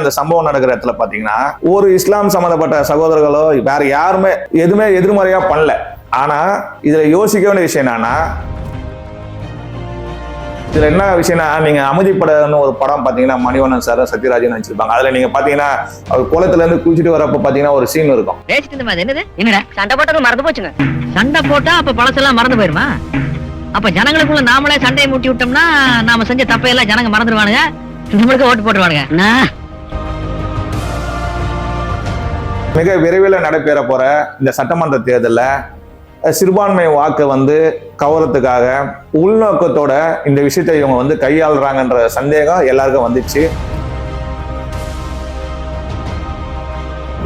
அந்த சம்பவம் நடக்கிற இடத்துல பாத்தீங்கன்னா ஒரு இஸ்லாம் சம்பந்தப்பட்ட சகோதரர்களோ வேற யாருமே எதுவுமே எதிர்மறையா பண்ணல. ஆனா இதுல யோசிக்க வேண்டிய விஷயம் என்னன்னா, இதுல என்ன விஷயம்னா, நீங்க அமைதிப்படன்னு ஒரு படம் பாத்தீங்கன்னா மணிவண்ணன் சார் சத்யராஜன் வச்சிருப்பாங்க. அதுல நீங்க பாத்தீங்கன்னா அவர் குளத்துல இருந்து குளிச்சுட்டு வரப்ப பாத்தீங்கன்னா ஒரு சீன் இருக்கும். என்னடா சண்டை போட்டது மறந்து போச்சுங்க. சண்டை போட்டா அப்ப பழசெல்லாம் மறந்து போயிருமா? அப்ப ஜனங்களுக்குள்ள நாமளே சண்டையை மூட்டி விட்டோம்னா நாம செஞ்ச தப்பையெல்லாம் ஜனங்க மறந்துடுவானுங்க, நம்மளுக்கு ஓட்டு போட்டுருவானுங்க. மிக விரைவில் நடைபெற போற இந்த சட்டமன்ற தேர்தலில் சிறுபான்மை வாக்கு கவரத்துக்காக உள்நோக்கத்தோட இந்த விஷயத்தை இவங்க கையாளுறாங்கன்ற சந்தேகம் எல்லாருக்கும் வந்துச்சு.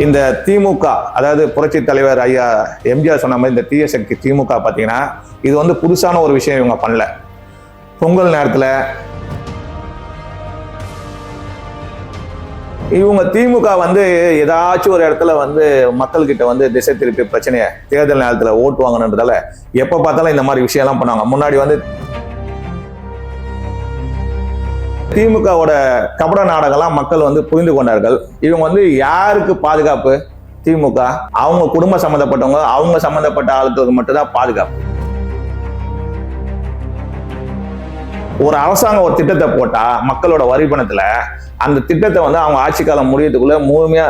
இந்த திமுக, அதாவது புரட்சி தலைவர் ஐயா எம்ஜிஆர் சொன்ன மாதிரி இந்த தீய சக்தி திமுக பார்த்தீங்கன்னா இது புதுசான ஒரு விஷயம் இவங்க பண்ணல. பொங்கல் நேரத்தில் இவங்க திமுக ஏதாச்சும் ஒரு இடத்துல மக்கள்கிட்ட திசை திருப்பி பிரச்சனையை தேர்தல் நேரத்தில் ஓட்டு வாங்கணுன்றதால எப்ப பார்த்தாலும் இந்த மாதிரி விஷயம் எல்லாம் பண்ணுவாங்க. முன்னாடி திமுகவோட கபட நாடகம்லாம் மக்கள் புரிந்து கொண்டார்கள். இவங்க யாருக்கு பாதுகாப்பு? திமுக அவங்க குடும்பம் சம்பந்தப்பட்டவங்க, அவங்க சம்பந்தப்பட்ட ஆளுக்கு மட்டும்தான் பாதுகாப்பு. ஒரு அரசாங்கம் ஒரு திட்டத்தை போட்டா மக்களோட வரி பணத்துல அந்த திட்டத்தை அவங்க ஆட்சி காலம் முடியறதுக்குள்ள முழுமையா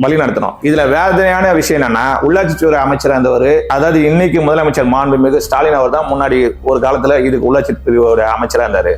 வழி நடத்தணும். இதுல வேதனையான விஷயம் என்னன்னா, உள்ளாட்சித்துறை அமைச்சர் இருந்தவர், அதாவது இன்னைக்கு முதலமைச்சர் மாண்புமிகு ஸ்டாலின் அவர் தான் முன்னாடி ஒரு காலத்துல இதுக்கு உள்ளாட்சி பிரிவோட அமைச்சரா இருந்தாரு.